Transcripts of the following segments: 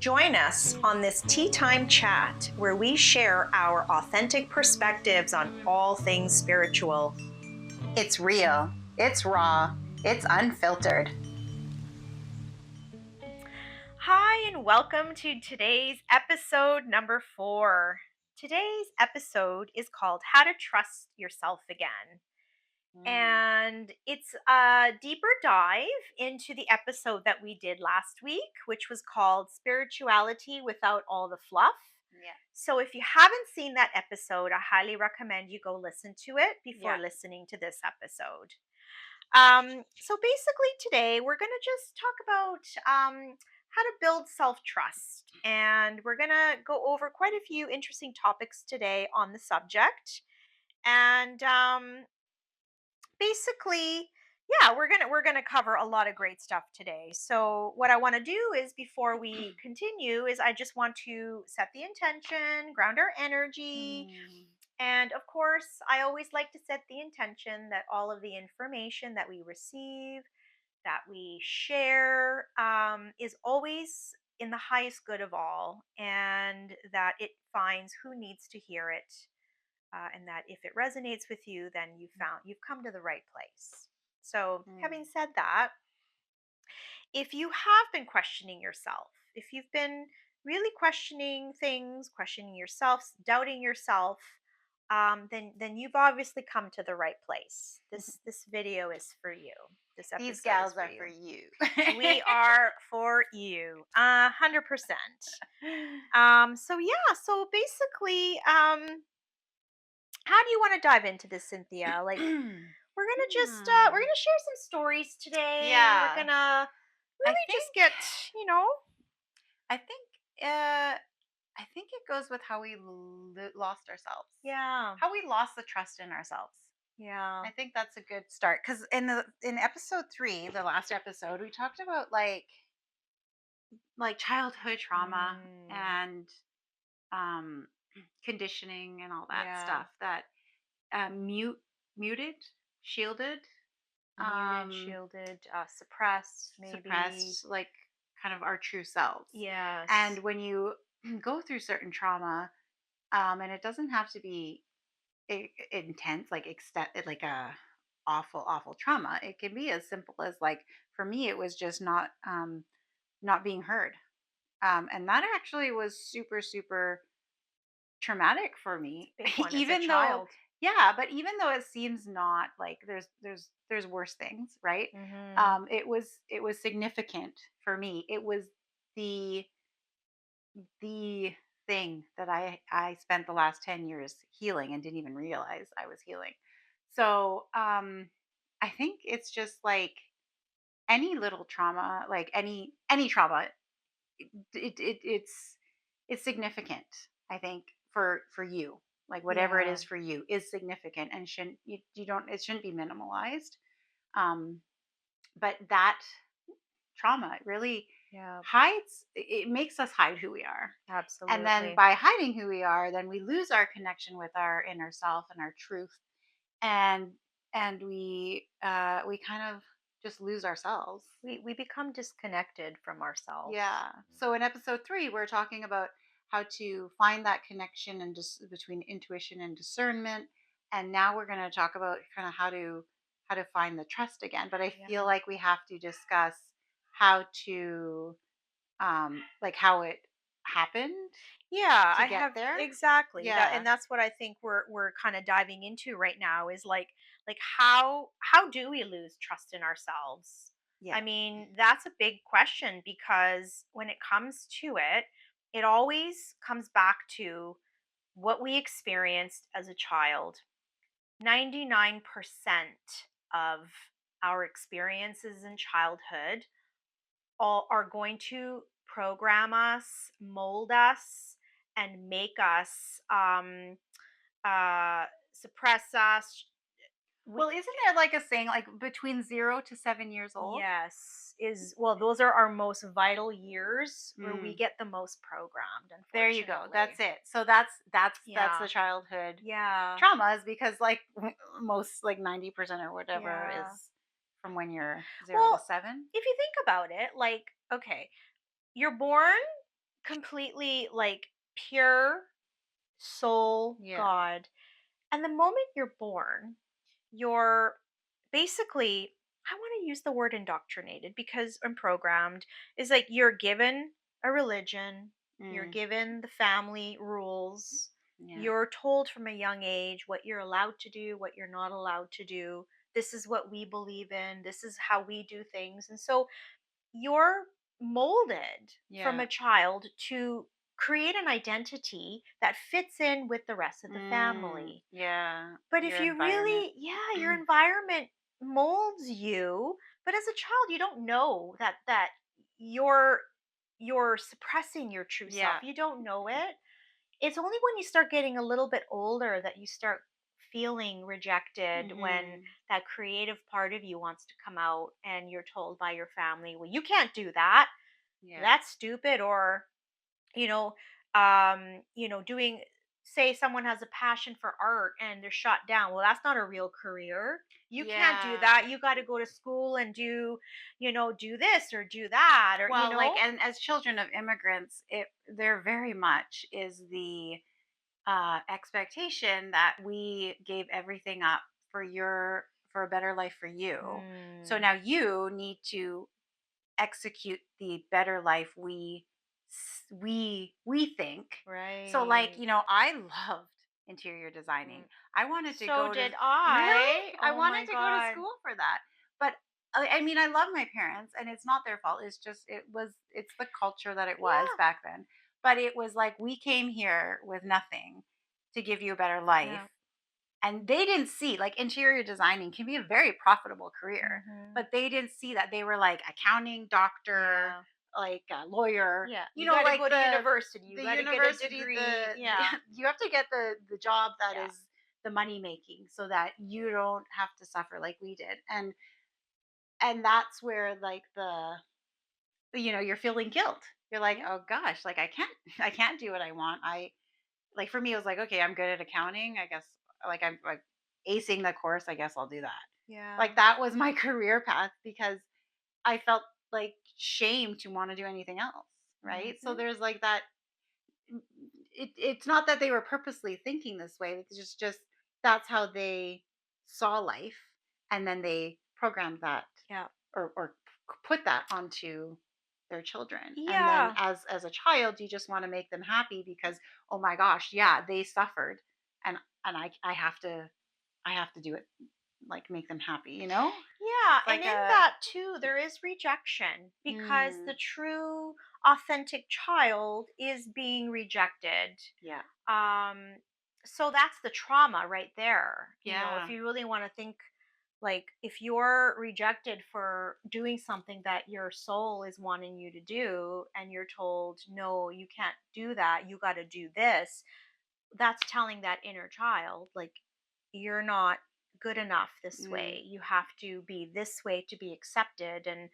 Join us on this tea time chat where we share our authentic perspectives on all things spiritual. It's real, it's raw, it's unfiltered. Hi, and welcome to today's episode number 4. Today's episode is called How to Trust Yourself Again. And it's a deeper dive into the episode that we did last week, which was called Spirituality Without All the Fluff. Yeah. So if you haven't seen that episode, I highly recommend you go listen to it before listening to this episode. So basically today we're going to just talk about how to build self-trust. And we're going to go over quite a few interesting topics today on the subject. And basically, we're gonna cover a lot of great stuff today. So what I want to do is, before we continue, is I just want to set the intention, ground our energy, and of course I always like to set the intention that all of the information that we receive, that we share, is always in the highest good of all, and that it finds who needs to hear it, and that if it resonates with you, then you've come to the right place. So, having said that, if you have been questioning yourself, if you've been really questioning things, questioning yourself, doubting yourself, then you've obviously come to the right place. This video is for you. This episode These gals is for are you. for you. We are for you, 100%. So basically, how do you want to dive into this, Cynthia? Like, we're gonna share some stories today. Yeah. We're gonna really just get, I think uh I think it goes with how we lost ourselves. yeah, How we lost the trust in ourselves. yeah, I think that's a good start, cuz in episode 3, the last episode, we talked about like childhood trauma and um conditioning and all that yeah. stuff that muted, shielded, Muted, shielded, suppressed, maybe. suppressed, like kind of our true selves. Yes. And when you go through certain trauma, and it doesn't have to be intense, like like a awful trauma. It can be as simple as, like, for me, it was just not being heard, and that actually was super traumatic for me. Big one as a Even though, child. yeah, but even though it seems not like there's worse things, right? Mm-hmm. It was significant for me. It was the the thing that I spent the last 10 years healing and didn't even realize I was healing. So I think it's just like any little trauma, like any trauma, it's significant. I think for you, like whatever it Yeah. is for you, is significant and shouldn't you don't it shouldn't be minimalized. Um, but that trauma really Yeah. hides. It makes us hide who we are, and then Absolutely. by hiding who we are, then we lose our connection with our inner self and our truth, and we kind of just lose ourselves. We become disconnected from ourselves. Yeah. So in episode 3, we're talking about how to find that connection and just between intuition and discernment. And now we're going to talk about kind of how to find the trust again. But I feel Yeah. like we have to discuss how to like how it happened Yeah, to I get have there. exactly that, Yeah. and that's what I think we're kind of diving into right now, is like how do we lose trust in ourselves? Yeah. I mean, that's a big question, because when it comes to it, it always comes back to what we experienced as a child. 99% of our experiences in childhood all are going to program us, mold us, and make us, suppress us. Well, isn't there like a saying, like between 0 to 7 years old? Yes, is well, those are our most vital years where we Mm. get the most programmed, There you go. unfortunately. That's it. So that's Yeah. the childhood Yeah. traumas, because like most, like 90% or whatever, is Yeah. from when you're 0 to Well, 7. if you think about it, like, okay, you're born, completely like pure soul Yeah. God. And the moment you're born, you're basically, I want to use the word indoctrinated because I'm programmed, is like you're given a religion, you're Mm, given the family rules, yeah. you're told from a young age what you're allowed to do, what you're not allowed to do. This is what we believe in, this is how we do things. And so you're molded from Yeah. a child to create an identity that fits in with the rest of the Mm, family. yeah. But if Your you environment. really, yeah, your environment molds you, but as a child you don't know that you're suppressing your true self. Yeah. You don't know it. It's only when you start getting a little bit older that you start feeling rejected, when Hmm. that creative part of you wants to come out and you're told by your family, well, you can't do that, Yeah. that's stupid. Or you know doing, say someone has a passion for art and they're shot down, well, that's not a real career, you can't do Yeah. that, you got to go to school and do, do this or do that, or Well, like, and as children of immigrants, there very much is the expectation that we gave everything up for a better life for you. So mm, now you need to execute the better life we think. So, like, right. I loved interior designing. Mm. I wanted to So go to did really I. I Oh wanted my to go to god. school for that. But I mean, I love my parents and it's not their fault. It's the culture that it was Yeah. back then. But it was like we came here with nothing to give you a better life, Yeah. and they didn't see, like, interior designing can be a very profitable career, Hmm. but they didn't see that. They were like accounting, doctor, Yeah. like a lawyer, Yeah. You got to like go to university. You the got to get a university, degree. Yeah. you have to get the job that Yeah. is the money making so that you don't have to suffer like we did. And that's where, like, you're feeling guilt. You're like, Yeah. oh gosh, like, I can't do what I want. Like, for me, it was like, okay, I'm good at accounting, I guess. Like, I'm like acing the course, I guess I'll do that. Yeah. Like, that was my career path because I felt like shame to want to do anything else. Right. So Hmm. there's like that. It's not that they were purposely thinking this way. It's just that's how they saw life. And then they programmed that, Yeah. or put that onto their children. And then Yeah. as a child, you just want to make them happy because, oh my gosh, yeah, they suffered, and I have to do it, like, make them happy. Yeah, It's and like in a that too, there is rejection because the mm, true, authentic child is being rejected. yeah, Um, so that's the trauma right there. If yeah, you really want to think, like, if you're rejected for doing something that your soul is wanting you to do, and you're told, no, you can't do that, you got to do this, that's telling that inner child, like, you're not good enough this mm, way, you have to be this way to be accepted. And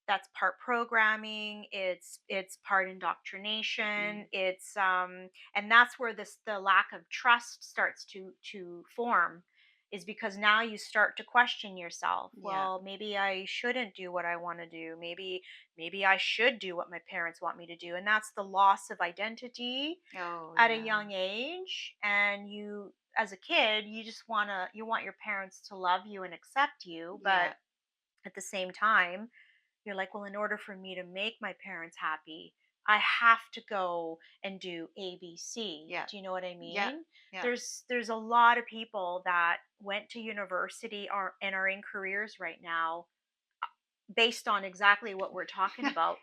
that's part programming, it's part indoctrination, mm, and that's where the lack of trust starts to form, is because now you start to question yourself, yeah, well, maybe I shouldn't do what I want to do, maybe I should do what my parents want me to do. And that's the loss of identity oh at a yeah, young age. And you, as a kid, you want your parents to love you and accept you, but yeah, at the same time you're like, well, in order for me to make my parents happy, I have to go and do ABC. yeah, Do you know what I yeah, mean? yeah, There's a lot of people that went to university and are in careers right now based on exactly what we're talking about.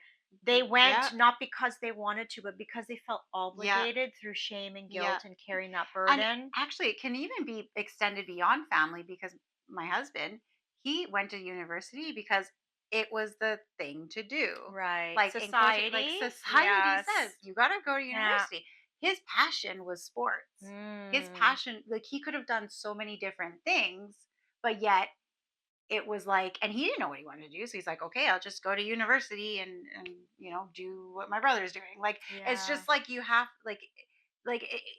They yeah, went not because they wanted to, but because they felt yeah, obligated through shame and yeah. guilt and carrying that And burden. actually, it can even be extended beyond family because my husband, he went to university because it was the thing to do. Right. Like, in culture, like, Society. society says, Yes. you got to go to Yeah. university. His passion was sports. His Mm. passion, like, he could have done so many different things, but yet it was like, and he didn't know what he wanted to do. So he's like, okay, I'll just go to university and do what my brother's doing. Like, it's Yeah. just like you have, like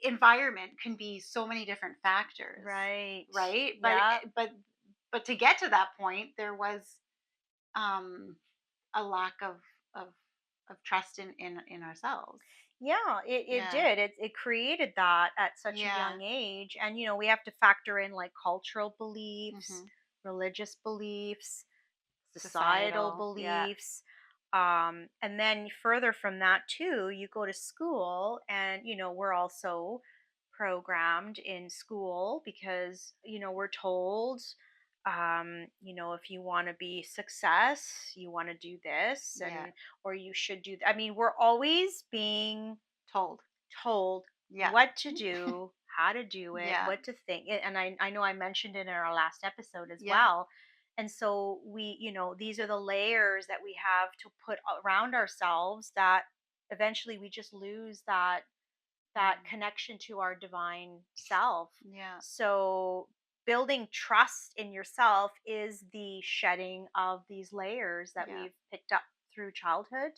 environment can be so many different factors, Right. right? But Yeah. but to get to that point, there was um a lack of of trust in ourselves. Yeah, it Yeah. did. It created that at such a Yeah. young age. And, we have to factor in like cultural beliefs, Mhm. religious beliefs, societal Societal. Yeah. beliefs. And then further from that, too, you go to school, and, we're also programmed in school because, we're told, if you want to be success, you want to do this, Yeah. and, or you should do, I mean, we're always being Told. told Yeah. what to do, how to do it, Yeah. what to think. And I know I mentioned it in our last episode as Yeah. well. And so these are the layers that we have to put around ourselves that eventually we just lose that Mm. connection to our divine self. Yeah. So building trust in yourself is the shedding of these layers that Yeah. we've picked up through childhood,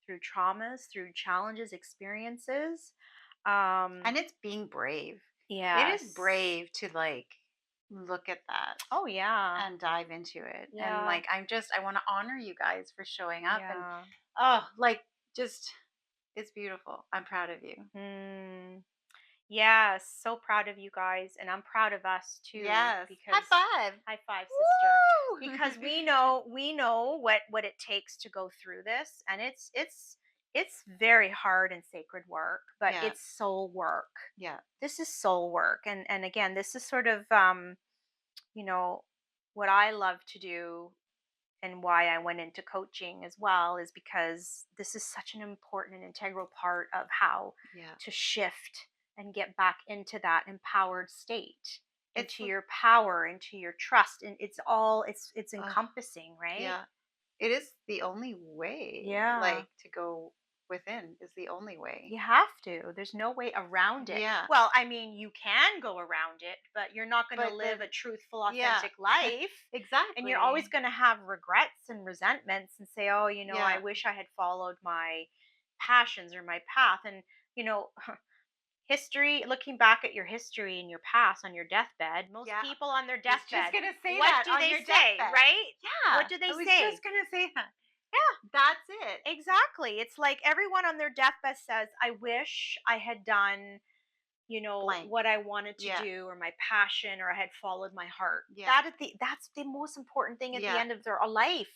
through traumas, through challenges, experiences. Um, And it's being brave. It is yes. brave to like look at that Oh yeah. and dive into it. And Yeah. like I want to honor you guys for showing up and Yeah. oh, like just it's beautiful. I'm proud of you. Mm. Yes. So proud of you guys, and I'm proud of us too. Yes. Because High five. high five, sister. Woo! Because we know what it takes to go through this, and it's very hard and sacred work, but Yeah. it's soul work. Yeah. This is soul work, and again, this is sort of you know what I love to do, and why I went into coaching as well, is because this is such an important and integral part of how Yeah. to shift and get back into that empowered state, It's into your power, into your trust, and it's uh, encompassing, right? yeah. It is the only way, Yeah. like to go within is the only way. You have to. There's no way around it. Yeah. Well, I mean, you can go around it, but you're not going to But live then a truthful, yeah. authentic life. And you're always Exactly. going to have regrets and resentments and say, oh, I Yeah. wish I had followed my passions or my path. And, you know, history, looking back at your history and your past on your deathbed, most Yeah. people on their I was just deathbed, gonna say what that do on they your say, deathbed. right? What Yeah. do they I was say? just gonna say that. Yeah. That's it. Exactly. It's like everyone on their deathbed says, I wish I had done, Blank. what I wanted to Yeah. do, or my passion, or I had followed my heart. Yeah. That's the most important thing at the Yeah. end of their life,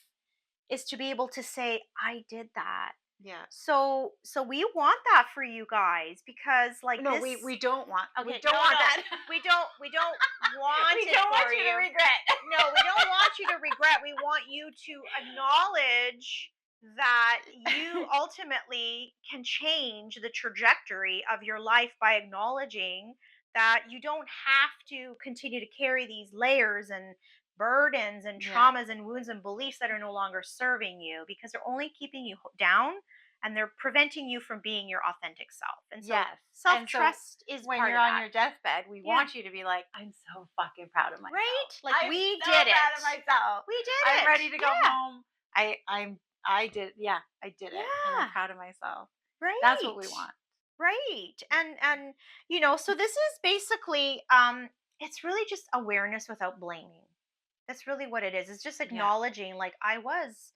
is to be able to say, I did that. Yeah. So we want that for you guys, because like No, this. we Okay, don't no, want no, that. we don't want We it don't want for you to you. regret. No, we don't want you to regret. We want you to acknowledge that you ultimately can change the trajectory of your life by acknowledging that you don't have to continue to carry these layers and burdens and Yeah. traumas and wounds and beliefs that are no longer serving you, because they're only keeping you down, and they're preventing you from being your authentic self. And so Yes. self And so trust is when part you're of on that. your deathbed, we Yeah. want you to be like, I'm so fucking proud of Right? myself. Like, I'm we so did proud it. of myself. We did I'm it. ready to go Yeah. home. I did yeah, I did it. And I'm Yeah. proud of myself. That's what Right. we want. Right. And so this is basically it's really just awareness without blaming. That's really what it is. It's just Yeah. acknowledging, like, I was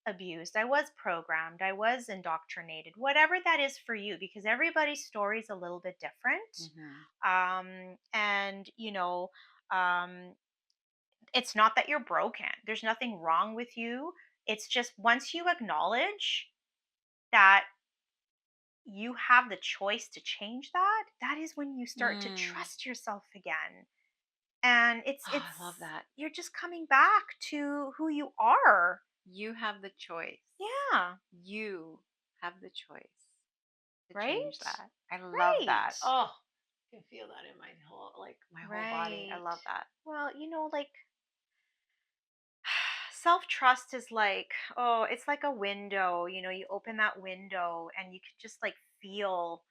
abused, I was programmed, I was indoctrinated, whatever that is for you, because everybody's story is a little bit different. Hmm. And it's not that you're broken. There's nothing wrong with you. It's just, once you acknowledge that you have the choice to change that, that is when you start to Mm. trust yourself again. And it's Oh, I love it's that. you're just coming back to who you are. You have the choice. Yeah, You have the choice to change right? that. I love that. Right. Oh, I can feel that in my whole body. I Right. love that. Well, like, self-trust is like, oh, it's like a window. You open that window and you can just like feel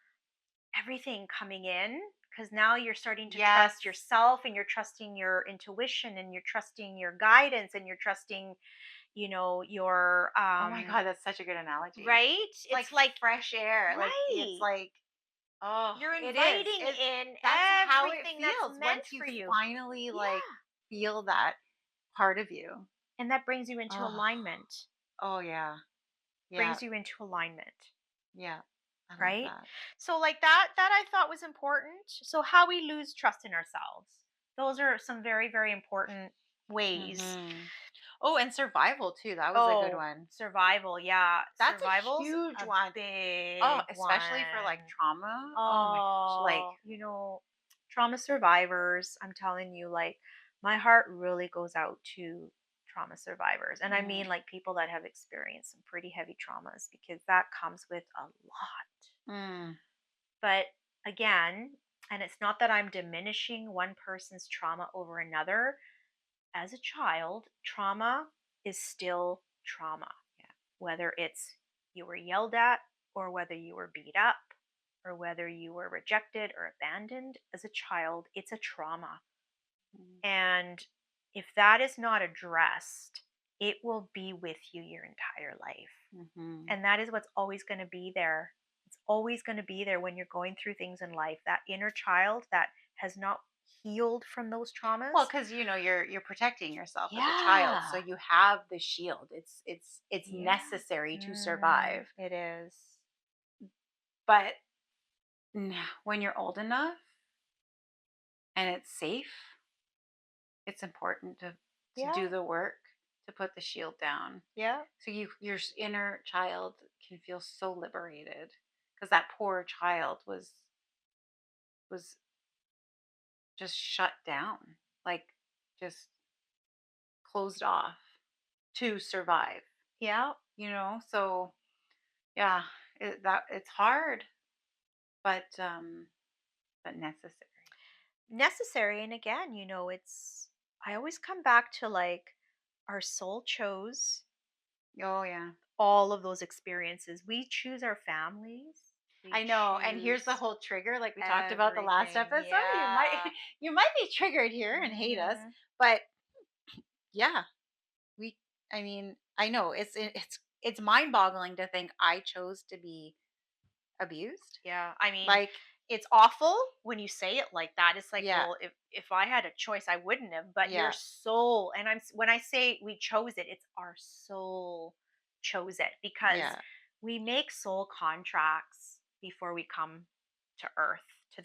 everything coming in, because now you're starting to Yes. trust yourself, and you're trusting your intuition, and you're trusting your guidance, and you're trusting, your Oh my God, that's such a good analogy. right. It's like It's like, fresh air. Like it's right, like, oh, you're it is. inviting in That's how it everything that's feels once meant you for you. finally like Yeah, feel that part of you. and that brings you into Oh, alignment. oh yeah. Yeah. brings you into alignment, Yeah. I love right? that. So like that I thought was important. So how we lose trust in ourselves. Those are some very, very important ways. Mhm. Oh, and survival too. That was a good Oh, one. survival. Yeah. That's a Survival's huge a one. Oh, big especially for like one. trauma. Oh my gosh. Like, Oh, trauma survivors, I'm telling you, like, my heart really goes out to trauma survivors. And I mm, mean, like, people that have experienced some pretty heavy traumas because that comes with a lot. mm, But again, and it's not that I'm diminishing one person's trauma over another. As a child, trauma is still trauma, yeah. whether it's you were yelled at, or whether you were beat up, or whether you were rejected or abandoned as a child, it's a trauma. Mm, And if that is not addressed, it will be with you your entire life. mhm. And that is what's always going to be there. It's always going to be there when you're going through things in life. That inner child that has not healed from those Well, traumas. because you're protecting yourself as a child, so Yeah. you have the shield. It's Yeah. necessary to survive. It is. But when you're old enough and it's safe, it's important to Yeah. do the work to put the shield down. Yeah. So inner child can feel so liberated because that poor child was just shut down, like just closed off to survive. Yeah. So yeah, it's hard, but necessary. Necessary. And again, I always come back to like our soul chose Oh yeah. all of those experiences. We choose our families. We I know. And here's the choose whole trigger, like we talked about the last everything. episode. You might Yeah. you might be triggered here and hate us, Hmm. but yeah, we I mean, I know it's mind-boggling to think I chose to be abused. Yeah. I mean, Like, it's awful when you say it like that. It's like, yeah, well, if I had a choice, I wouldn't have. But your yeah, soul, and when I say we chose it, it's our soul chose it because yeah. we make soul contracts before we come to Earth, to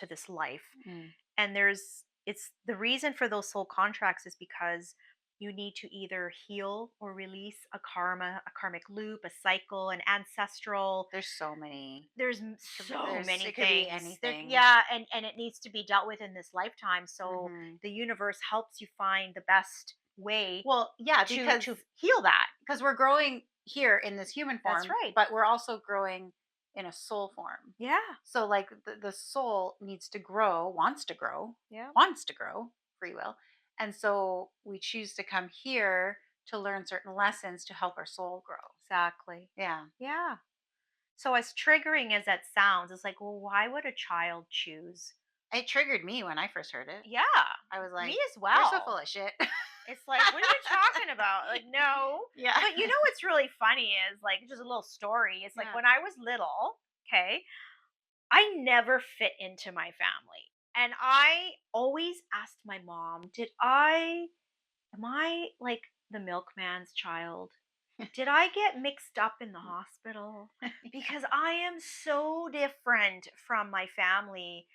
this life. Mm, And it's the reason for those soul contracts is because you need to either heal or release a karmic loop, a cycle, an ancestral. there's so many. So many It could be things there. anything. Yeah, and it needs to be dealt with in this lifetime, so Hmm. the universe helps you find the best way Well, yeah, to heal that. because we're growing here in this human That's form, right. but we're also growing in a soul form. Yeah. So like the soul needs to grow, Yeah. wants to grow, free will. And so we choose to come here to learn certain lessons to help our soul grow. Exactly. Yeah. Yeah. So as triggering as that sounds, it's like, well, why would a child choose? It triggered me when I first heard it. Yeah, I was me like, as you're so full well. of shit. It's like, what are you talking about? Like, no. Yeah. But what's really funny is like just a little story. It's like Yeah. when I was little, okay, I never fit into my family. And I always asked my mom, am I like the milkman's child? Did I get mixed up in the hospital? Because I am so different from my family.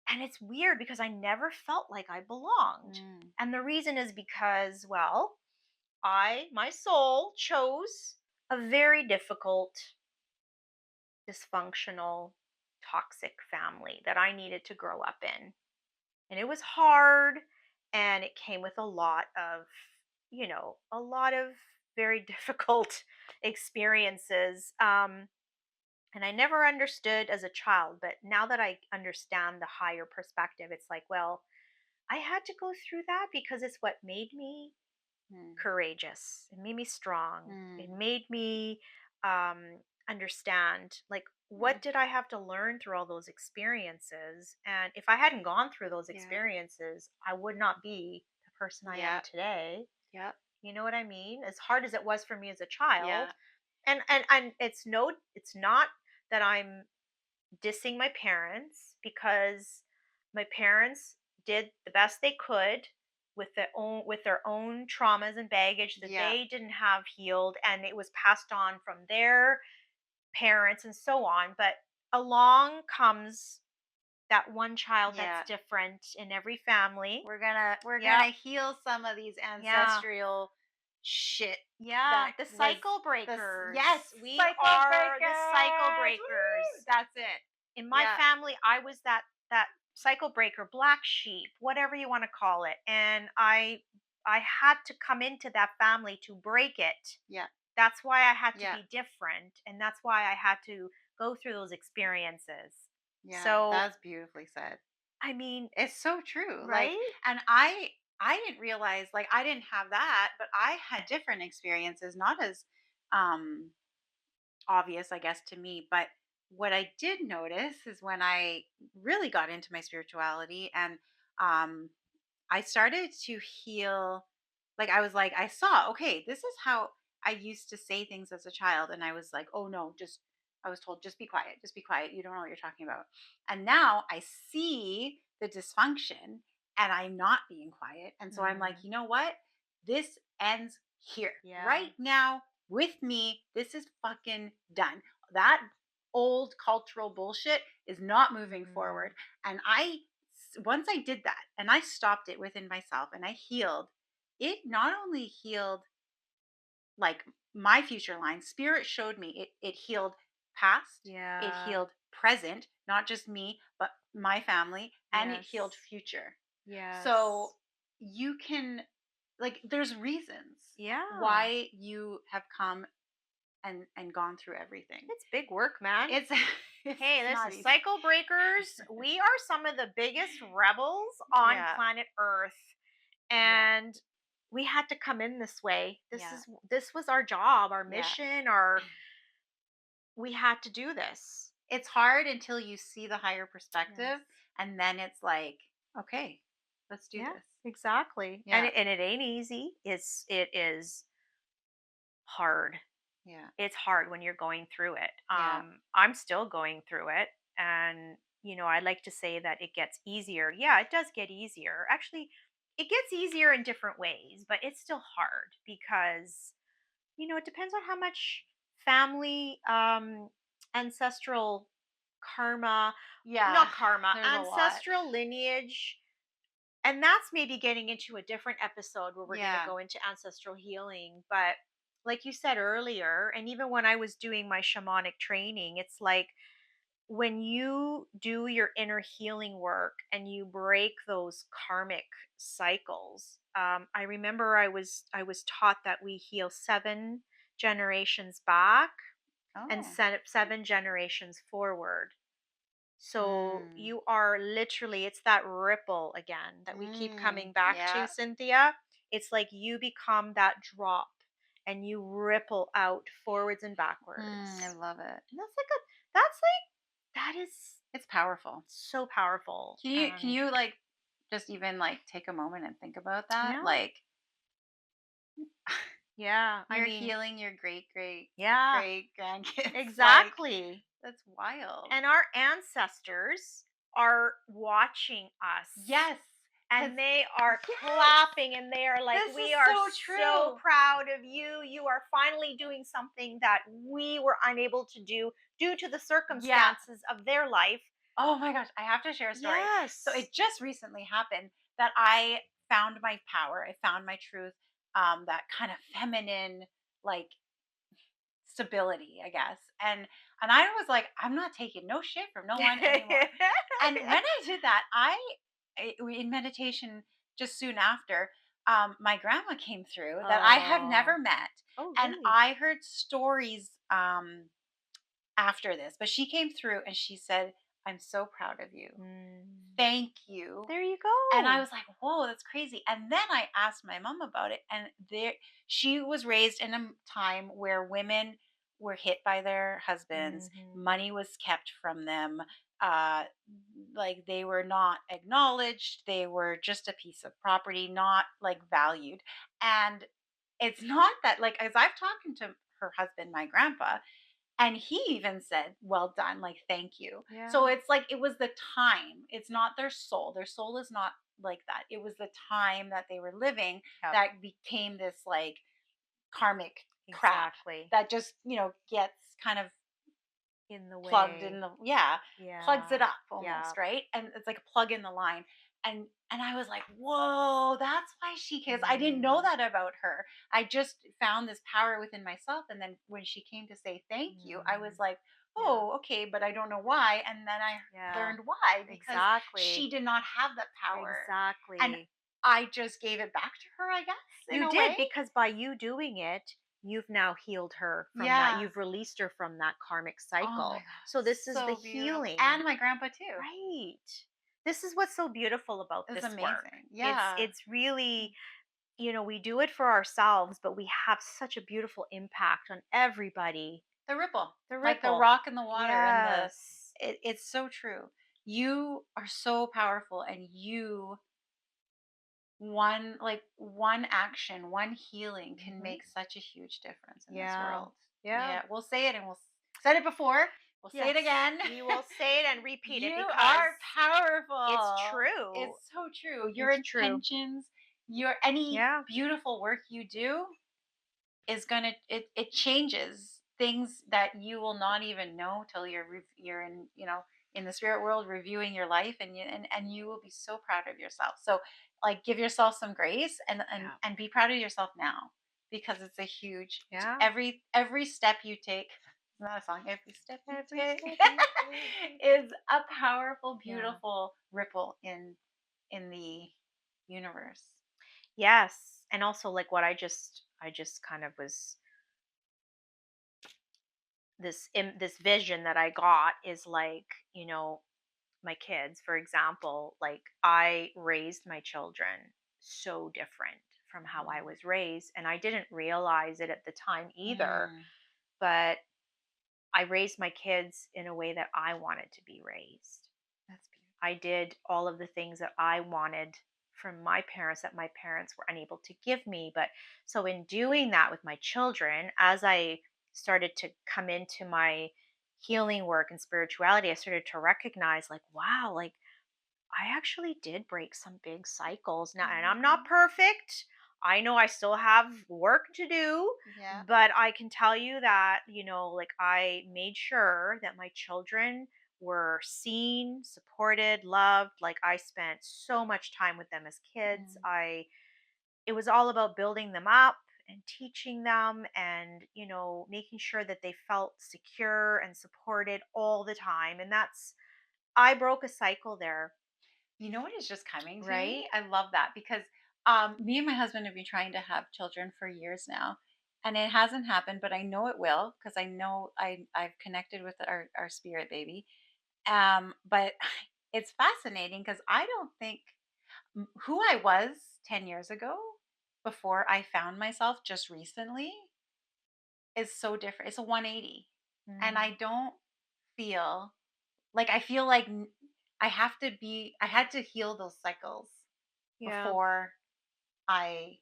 And it's weird because I never felt like I belonged. Mm, And the reason is because, well, my soul chose a very difficult, dysfunctional, toxic family that I needed to grow up in. And it was hard, and it came with a lot of very difficult experiences. And I never understood as a child, but now that I understand the higher perspective, it's like, well, I had to go through that because it's what made me mm, courageous. It made me strong. It mm, made me understand, like, mm. what did I have to learn through all those experiences? And if I hadn't gone through those Yeah. experiences, I would not be the person I am Yeah. today. Yep. You know what I mean? As hard as it was for me as a Yeah. child, and it's not that I'm dissing my parents, because my parents did the best they could with their own traumas and baggage that Yeah. they didn't have healed, and it was passed on from their parents and so on. But along comes that one child that's Yeah. different in every family. We're gonna Yep. heal some of these Yeah. ancestral shit Yeah, that the was cycle this. breakers. Yes, We cycle are the cycle breakers. Woo! breakers. That's it. In my Yeah. family, I was that cycle breaker, black sheep, whatever you want to call it. And I had to come into that family to break it. Yeah. That's why I had to Yeah. be different, and that's why I had to go through those experiences. Yeah. So, That's beautifully said. I mean, It's so true. Like, right? and I didn't realize, like, I didn't have that, but I had different experiences, not as um obvious, I guess, to me. But what I did notice is when I really got into my spirituality and um, I started to heal. Like, I was like, I saw, okay, this is how I used to say things as a child. And I was like, oh no, I was told, just be quiet, just be quiet. You don't know what you're talking about. And now I see the dysfunction and I'm not being quiet. And so I'm like, Mm, you know what? This ends here, yeah. right now with me. This is fucking done. That old cultural bullshit is not moving Mm, forward. And once I did that and I stopped it within myself and I healed, it not only healed like my future line, spirit showed me it healed past, it yeah. healed present, not just me, but my family, and it healed Yes. future. So Yes. you can, like, there's reasons Yeah. why you have come and gone through everything. It's big work, man. It's it's Hey, listen, not easy. cycle breakers, we are some of the biggest rebels on Yeah. planet Earth. Yeah. And we had to come in this way. Yeah. This was our job, our Yeah. mission, our we had to do this. It's hard until you see the higher Yes. perspective, and then it's like, okay, let's do Yeah, this. exactly. And Yeah. it ain't easy. It is hard. Yeah. It's hard when you're going through it. Yeah. I'm still going through it, and I like to say that it gets easier. Yeah, it does get easier. Actually, it gets easier in different ways, but it's still hard because it depends on how much family ancestral karma, Yeah. not karma, There's a lot. ancestral lineage. And that's maybe getting into a different episode where we're going to Yeah. go into ancestral healing. But like you said earlier, and even when I was doing my shamanic training, it's like when you do your inner healing work and you break those karmic cycles. I remember I was taught that we heal 7 generations back and Oh. 7 generations forward. So Mm. you are literally, it's that ripple again that we keep Mm. coming back to, Yeah. Cynthia. It's like you become that drop and you ripple out forwards and I backwards. love it. And that is It's powerful. so powerful. Can And you like just even like take a moment and think about that? yeah, Like, yeah. I you're mean, healing your great great yeah, great grandkids. Like, exactly. that's wild. And our ancestors are watching us Yes. Cuz and they are yes. clapping and they are like, This is we are so so true. proud of you. You are finally doing something that we were unable to do due to the Yeah. circumstances of their life. Oh my gosh, I have to share a story. So Yes. it just recently happened that I found my power. I found my truth. That kind of feminine, like, stability, I guess. And I was like, I'm not taking no shit from no one anymore. And when I did that, in meditation just soon after, my grandma came through that I have Oh. never met, Oh, and really? I heard stories after this, but she came through and she said, "I'm so proud of you. Mm. Thank you." There you And I go. was like, "Whoa, that's crazy." And then I asked my mom about it, and she was raised in a time where women were hit by their husbands, Hmm. money was kept from them, uh, like they were not acknowledged, they were just a piece of property, not like valued. And it's not that, like, as I've talked to her husband, my grandpa, and he even said, "Well done," like, "Thank you." So Yeah. it's like it was the time. It's not their soul. Their soul is not like that. It was the time that they were living Yep. that became this like karmic crap Exactly. that just, gets kind of In the plugged in way. the yeah, plugs Yeah. it up Yeah. almost, right? And it's like a plug in the line. And I was like, "Whoa, that's why she cares." I didn't know Mm, that about her. I just found this power within myself, and then when she came to say thank you, I was mm, like, yeah. "Oh, okay, but I don't know why." And then I Yeah. learned why, because she Exactly. did not have that power. And Exactly. I just gave it back to her, I guess, in You a did way. because by you doing it, you've now healed her from that. Yeah. You've released her from that karmic Oh my cycle. So god, this is the so beautiful. And healing, my grandpa too. right? This is what's so beautiful about It's this work. amazing. It's Yeah. it's really, we do it for ourselves, but we have such a beautiful impact on everybody. The ripple, The like the ripple. rock in the water, and Yes. it's so true. You are so powerful, and one action, one healing can Hmm. make such a huge difference in this Yeah. world. Yeah. Yeah, we'll say it, and said it before. We'll say it Yes. again. We will say it and repeat it You because are it's powerful. true. It's so true. Your It's true. intentions, your any Yeah. beautiful work you do is gonna it changes things that you will not even know till you're in, in the spirit world, reviewing your life, and you will be so proud of yourself. So like, give yourself some grace, Yeah. and be proud of yourself now, because it's a huge Yeah. every step you take. Isn't that a song? Every step you Every take step you take. is a powerful, Yeah. beautiful ripple in the universe. Yes. And also like what I just kind of was this vision that I got is like, my kids, for example, like I raised my children so different from how I Mhm. was raised and I didn't realize it at the time either, Mm, but I raised my kids in a way that I wanted to be raised. that's beautiful. I did all of the things that I wanted from my parents that my parents were unable to give me. But so, in doing that with my children, as I started to come into my healing work and spirituality, I started to recognize, like, wow, like I actually did break some big cycles now, and I'm not Mhm. perfect. I know I still have work to do, Yeah. but I can tell you that, like I made sure that my children were seen, supported, loved. Like I spent so much time with them as kids. Mm. It was all about building them up and teaching them and, making sure that they felt secure and supported all the time. And I broke a cycle there, You know what is just coming to right? me? I love that, because me and my husband have been trying to have children for years now, and it hasn't happened, but I know it will, because I know I've connected with our spirit baby. But it's fascinating, because I don't think who I was 10 years ago, before I found myself just recently, is so different. It's a 180, and Mm, I don't feel like I feel like I had to heal those cycles yeah. before I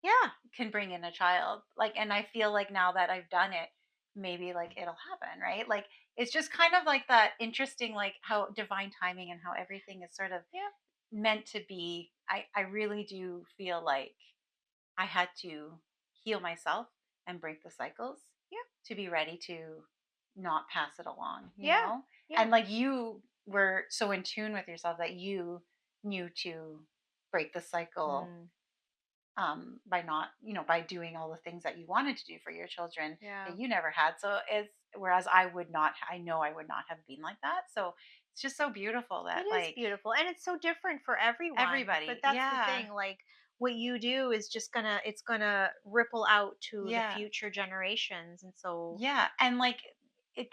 Yeah. can bring in a child. Like, and I feel like now that I've done it, maybe like it'll happen, right? Like, it's just kind of like that interesting, like how divine timing and how everything is sort of Yeah. meant to be. I really do feel like I had to heal myself and break the cycles Yeah. to be ready to not pass it along, Yeah. Yeah. And like, you were so in tune with yourself that you knew to break the cycle, Mm, by not, by doing all the things that you wanted to do for your children yeah. that you never had. So it's, whereas I know I would not have been like that. So it's just so beautiful It that, is like, beautiful and it's so different for everyone. But everybody, that's the yeah, thing, like what you do is just gonna ripple out to the yeah. future generations. And so Yeah, and like,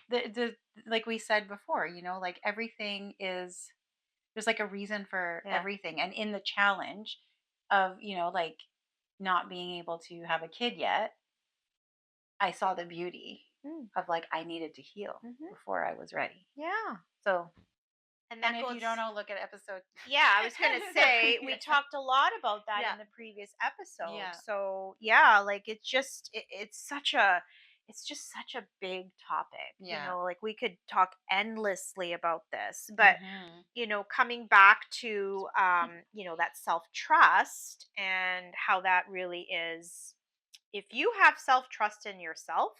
the like we said before, like, everything is, there's like a reason for yeah. everything. And in the challenge of, like, not being able to have a kid yet, I saw the beauty Mm, of, like, I needed to heal hmm. before I was ready. Yeah. So, And and that if you goes, don't know, look at episode yeah, I was gonna the say we previous. talked a lot about that Yeah. in the previous episode. Yeah. So yeah, like it's just it's such a it's just such a big topic. Yeah. Like we could talk endlessly about this, but Mhm. coming back to that self-trust and how that really is, if you have self-trust in yourself,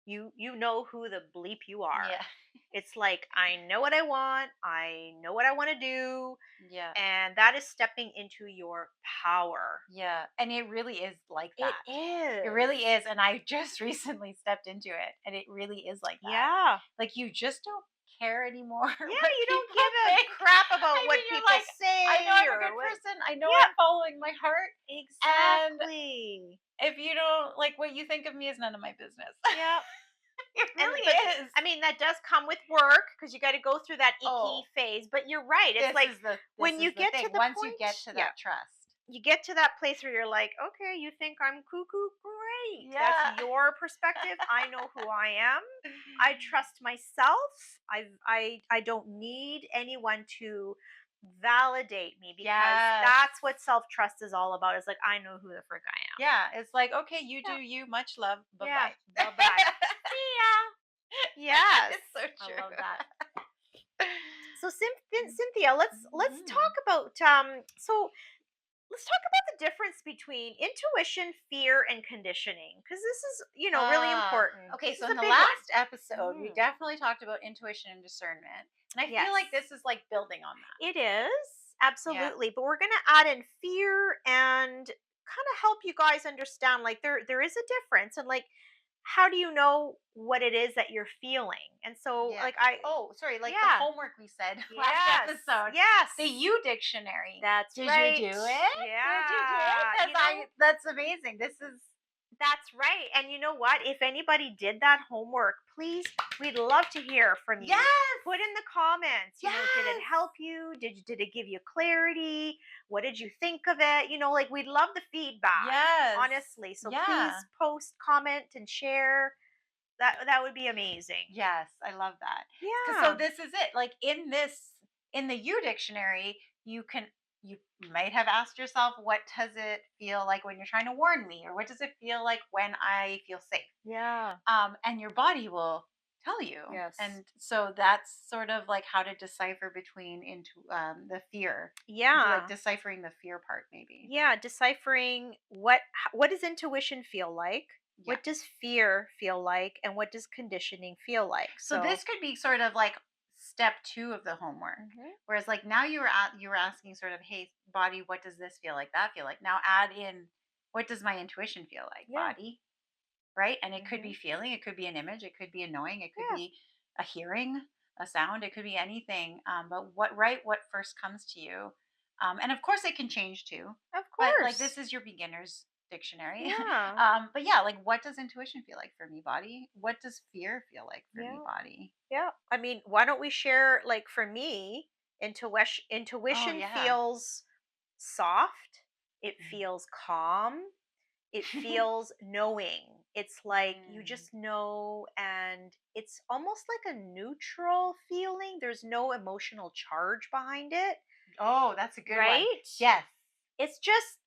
you know who the bleep you are. Yeah. It's like, I know what I want, I know what I want to do, Yeah. and that is stepping into your power. Yeah. And it really is like It that. It is. really is. And I just recently stepped into it and it really is like that. Yeah. Like you just don't care anymore Yeah, what you don't people give a think. crap about I what mean, you're people like, I know say I'm a or good what. person. I know Yeah, I'm following my heart. And exactly. if you don't like what you think of me is none of my business. Yeah. It And really but is. I mean, that does come with work because you got to go through that icky Oh, phase, but you're right. It's like this when you is the get to thing. the Once you point, get to yeah, that trust. you get to that place where you're like, okay, you think I'm cuckoo, great. That's Yeah. your perspective. I know who I am. I trust myself. I don't need anyone to validate me, because Yes. that's what self-trust is all about. Is like, I know who the frick I am. Yeah. It's like, okay, you do Yeah. you. Much love. Bye Yeah. bye. Bye bye. See ya. Yes. It's so I true. love that. So Cynthia, let's Mhm. talk about let's talk about the difference between intuition, fear, and conditioning, because this is really important. Okay, This so is in a the big one. last episode, we Mhm. definitely talked about intuition and discernment. And I feel Yes, like this is like building on that. it is Yeah. absolutely, but we're going to add in fear and kind of help you guys understand, like, there is a difference, and like, how do you know what it is that you're feeling? And so, Yeah. like, I Oh, sorry, like the yeah, homework we said last yes, episode. yes, The U dictionary. that's Did you right. do it? Did you do it? Yeah, That's amazing. This is that's right. And you know what? If anybody did that homework, please, we'd love to hear from you. yes. Put in the comments, did it Yes. help you? Did it give you clarity? What did you think of it? Like, we'd love the feedback, Yes. honestly. So please Yeah. post, comment, and share. That would be amazing. Yes, I love that. So Yeah. this is it. Like in the U dictionary, you might have asked yourself, what does it feel like when you're trying to warn me, or what does it feel like when I feel safe? Yeah. And your body will tell you. Yes. And so that's sort of like how to decipher between into the fear, like Yeah. deciphering the fear part, maybe. Yeah, deciphering what does intuition feel like? Yeah. What does fear feel like? And what does conditioning feel like? So So, this could be sort of like step two of the homework. mhm, Whereas like now you were asking sort of, hey body, what does this feel like? That feel like? Now add in, what does my intuition feel like? yeah, Body, right? And it could be mhm, feeling, it could be an image, it could be a knowing, it could yeah, be a hearing, a sound, it could be anything. But what first comes to you? And of course it can change too. of But like this course. is your beginner's dictionary. Yeah, But yeah, like what does intuition feel like for me, body? What does fear feel like for me, yeah, body? yeah. I mean, why don't we share? Like, for me, Oh intuition yeah. feels soft. It feels calm. It feels knowing. It's like you Mm. just know, and it's almost like a neutral feeling. There's no emotional charge behind it, Oh, that's a good one. right? Yes. It's just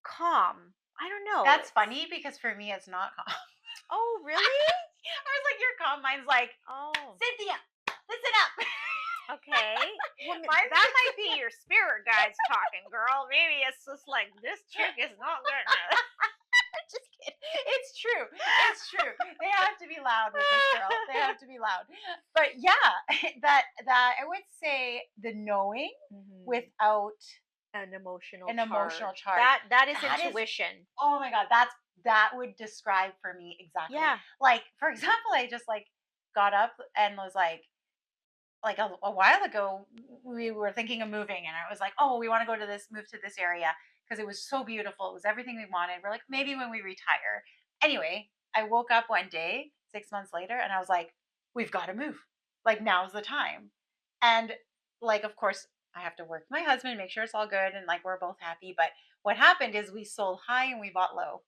calm. I don't know. That's funny because for me it's not calm. Oh, really? I was like, your calm mind's like, Oh, Cynthia, listen up. okay. Well, Mine's that might be your spirit guides talking, girl. Maybe it's just like, this chick is not getting it. just kidding. It's true. It's true. They have to be loud with this girl. They have to be loud. But yeah, that I would say the knowing Mhm. without An emotional an emotional charge. charge. That is That is, intuition. oh my god, that would describe for me exactly. Yeah. Like for example, I just like got up and was like a while ago we were thinking of moving and I was like, oh, we want to go to this move to this area because it was so beautiful. It was everything we wanted. We're like, maybe when we retire. Anyway, I woke up one day 6 months later and I was like, we've got to move. Like now's the time. And like of course I have to work with my husband, make sure it's all good and like we're both happy. But what happened is we sold high and we bought low.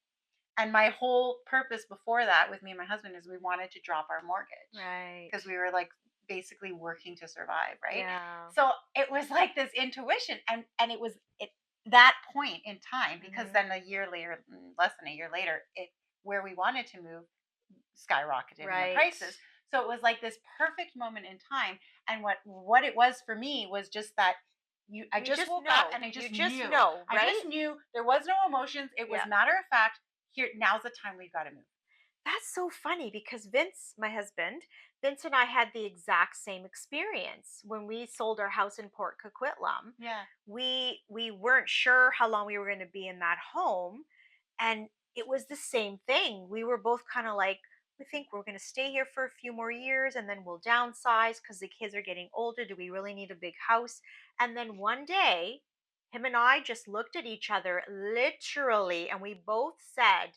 And my whole purpose before that with me and my husband is we wanted to drop our mortgage Right. because we were like basically working to survive, right? Yeah. So it was like this intuition and it was it that point in time because Mhm. then a year later, less than a year later, it where we wanted to move skyrocketed in the Right. prices. So it was like this perfect moment in time. And what it was for me was just that I You just just woke up know. and I You just just knew. know, I right? just knew there was no emotions. It was Yeah. matter of fact, here now's the time we've got to move. That's so funny because Vince, my husband, Vince and I had the exact same experience when we sold our house in Port Coquitlam. Yeah. We weren't sure how long we were going to be in that home, and it was the same thing. We were both kind of like, we think we're going to stay here for a few more years and then we'll downsize because the kids are getting older. Do we really need a big house? And then one day, him and I just looked at each other literally and we both said,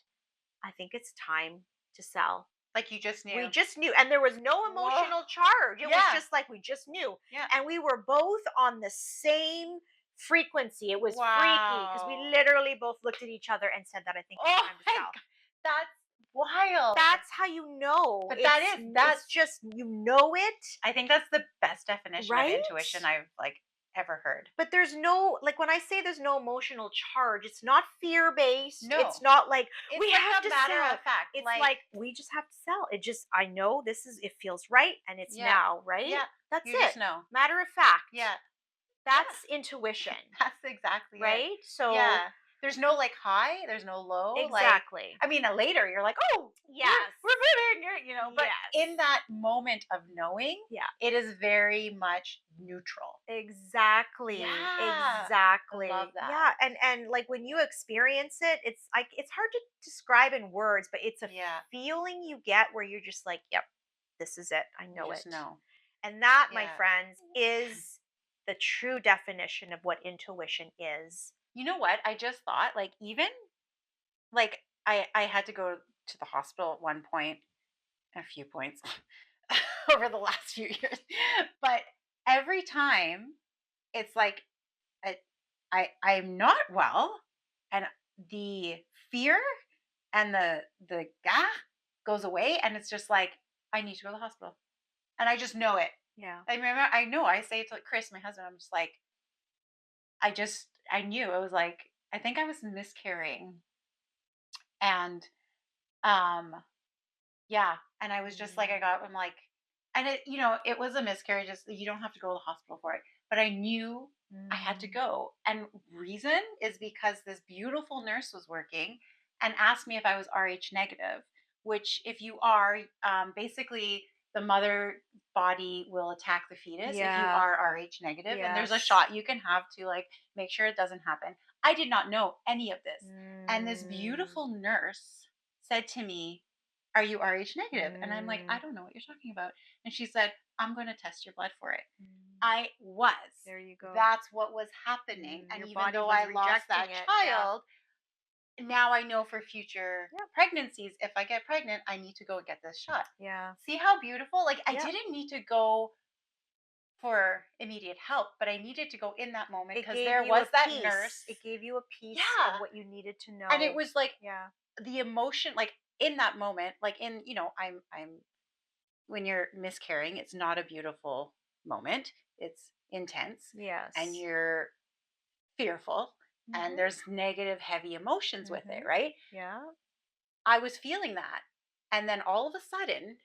I think it's time to sell. Like you just We knew. just knew, and there was no Whoa. emotional charge. It was Yeah. just like we just knew. Yeah. And we were both on the same frequency. It was freaky because we Wow. literally both looked at each other and said that I think it's Oh time to my sell. god. That's wild. That's how you know. But that It's is it's that's just you know it, I think that's the best definition of right? intuition I've like ever heard. But there's no, like, when I say there's no emotional charge, it's not fear based. It's No. not like It's we like have a to matter sell. of fact. It's Like, like we just have to sell. It just, I know this is, it feels right and it's yeah. now, right? Yeah. That's You it. just know. Matter of fact. Yeah. That's intuition, That's exactly it. right? So, Yeah. There's no like high, there's no low. Like, exactly. I mean, later you're like, oh, Yes. we're moving, but Yes. in that moment of knowing, Yeah. it is very much neutral. Exactly. Yeah. I love Exactly. that. Yeah, and like when you experience it, it's like it's hard to describe in words, but it's a Yeah. feeling you get where you're just like, "Yep, this is it. I You know just it." know. And that, my Yeah. friends, is the true definition of what intuition is. You know what? I just thought, like, even like I had to go to the hospital at one point, a few points over the last few years. But every time it's like I, I'm not well, and the fear and the gah goes away, and it's just like I need to go to the hospital, and I just know it. Yeah. I remember I know I say it to Chris, my husband. I'm just like I knew it was like I think I was miscarrying, and um yeah, and I was just like I'm like, and it was a miscarriage. You don't have to go to the hospital for it, but I knew I had to Mm. go. And reason is because this beautiful nurse was working and asked me if I was RH negative, which if you are, basically the mother body will attack the fetus if you Yeah. are RH negative, and there's a Yes. shot you can have to like make sure it doesn't happen. I did not know any of this. And this Mm. beautiful nurse said to me, are you RH negative? And I'm like, I Mm. don't know what you're talking about. And she said, I'm going to test your blood for it. Mm. I was. There you go. That's what was happening. And Your even body though was I lost that rejecting it. Yeah. child, now I know for future Yep. pregnancies, if I get pregnant, I need to go and get this shot. Yeah. See how beautiful? Like, I Yep. didn't need to go for immediate help, but I needed to go in that moment It because gave there you a was that nurse. piece. It gave you a piece of Yeah. what you needed to And it know. was like Yeah. the emotion, like in that moment, like I'm when you're miscarrying, it's not a beautiful moment. It's intense and Yes. you're fearful and Mhm. there's negative, heavy emotions with it, Mhm. right? Yeah. I was feeling that. And then all of a sudden,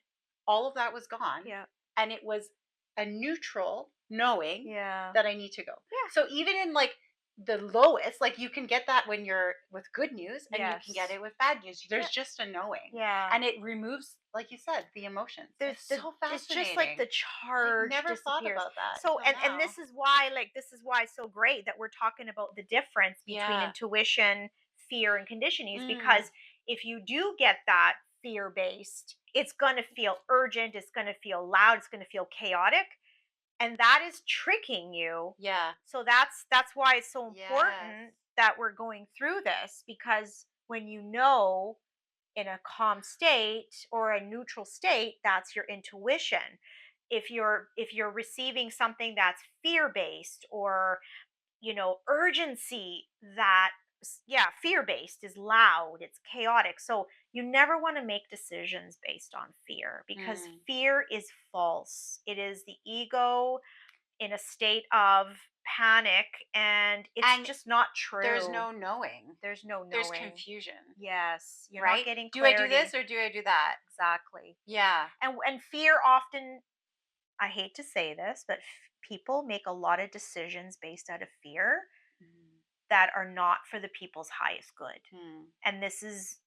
all of that was gone. Yeah. And it was a neutral knowing Yeah. that I need to go. Yeah. So even in like the lowest, like you can get that when you're with good news and you can get Yes. it with bad news. Yeah. There's just a knowing. Yeah. And it removes, like you said, the emotions. There's It's the so it's just like the fascinating. I charge never thought disappears. about that So, until and now. this is why, like, this is why it's so great that we're talking about the difference between Yeah. intuition, fear, and conditioning, is Mm. because if you do get that fear based, it's going to feel urgent, it's going to feel loud, it's going to feel chaotic, and that is tricking you. Yeah. So that's why it's so Yes. important that we're going through this, because when you know, in a calm state or a neutral state, that's your intuition. If you're receiving something that's fear based, or urgency, that yeah, fear based is loud, it's chaotic. So you never want to make decisions based on fear, because Mm. fear is false. It is the ego in a state of panic, and it's And just not there's true. no knowing. There's no There's knowing. confusion, Yes, you're not right? getting Do I do this clarity. or do I do that? exactly. Yeah. And fear often, I hate to say this, but people make a lot of decisions based out of fear Mm. that are not for the people's highest good. Mm. And this is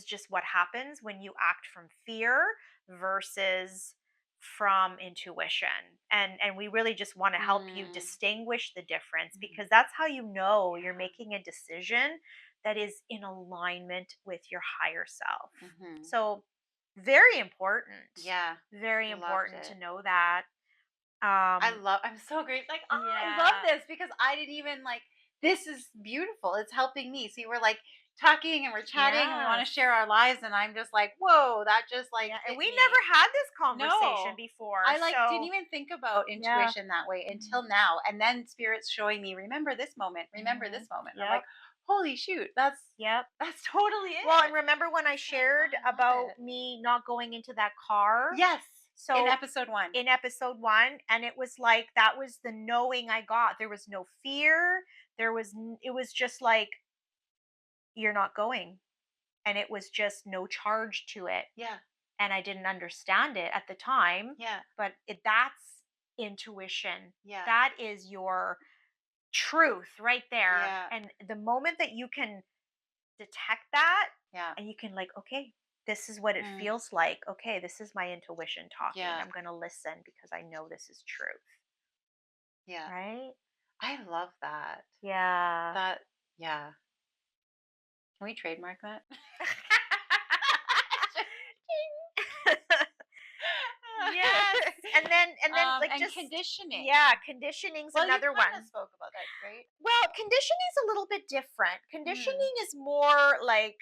just what happens when you act from fear versus from intuition. And we really just want to help you Mm. distinguish the difference, Mm. because that's how you know you're Yeah. making a decision that is in alignment with your higher self. Mhm. So very important. Yeah. Very Loved important it. to know that. um I'm so great. Like, oh, I love yeah. this because I didn't even like, this is beautiful. It's helping me. See, we're like talking and we're chatting and we want Yes. to share our lives. And I'm just like, whoa, that just like Yeah, and hit we me. never had this conversation No, before. I like didn't So even think about yeah. intuition that way Mhm. until now. And then spirit's showing me, remember this Mhm. moment. And I'm like, Yep. holy shoot, that's Yep. that's totally Well, it. and remember when I It's like, oh, shared I love about it. me not going into that car? Yes. In So episode one. in episode 1, and it was like that was the knowing I got. There was no fear. It was just like, you're not going, and it was just no charge to it. Yeah. And I didn't understand it at the time, Yeah. but that's intuition. Yeah. That is your truth right there. Yeah. And the moment that you can detect that, Yeah. and you can, like, okay, this is what it Mm, feels like. Okay, this is my intuition talking. yeah. I'm going to listen because I know this is truth. Yeah. Right? I love that. Yeah. That, yeah. Can we trademark that? Yes. And then like And just, conditioning. yeah, conditioning's Well, you another kind of one. spoke about that, right? Well, conditioning's a little bit different. Mm, Conditioning is more like,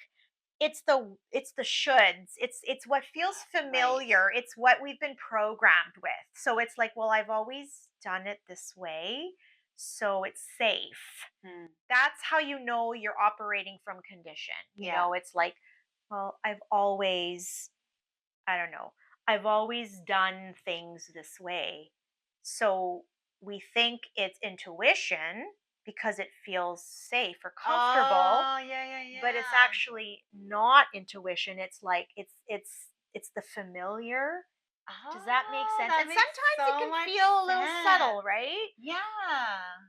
it's the shoulds. It's what feels right. familiar. It's what we've been programmed with. So it's like, well, I've always done it this way, so it's safe. Mm, That's how you know you're operating from condition. yeah. It's like, well, I don't know, I've always done things this way. So we think it's intuition because it feels safe or comfortable, Oh, yeah, yeah, but it's yeah. actually not intuition. It's like it's the familiar. Does that make Oh, sense? that And makes sometimes it so can much feel a little subtle, sense. right? Yeah.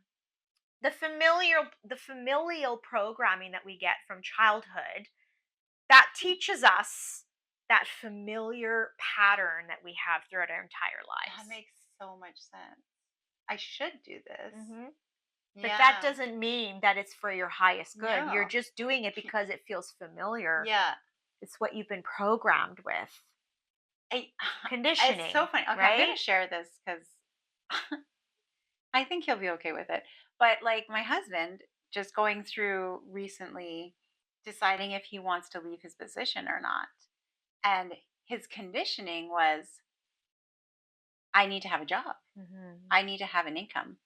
The familial programming that we get from childhood, that teaches us that familiar pattern that we have throughout our entire That lives. makes so much sense. I should do this. Hmm. But that Yeah. doesn't mean that it's for your highest good. You're No. just doing it because it feels familiar. Yeah. It's what you've been programmed with. I, it's so Conditioning, funny. Okay, I'm going right? to share this because I think he'll be okay with it. But like my husband, just going through recently deciding if he wants to leave his position or not. And his conditioning was, I need to have a job. Hmm. I need to have an income.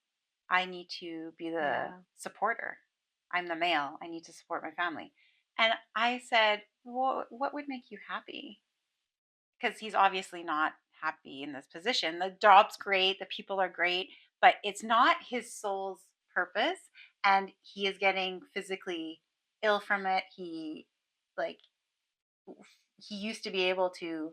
I need to be the Yeah. supporter. I'm the male. I need to support my family. And I said, well, what would make you happy? Because he's obviously not happy in this position. The job's great, the people are great, but it's not his soul's purpose. And he is getting physically ill from it. Like, he used to be able to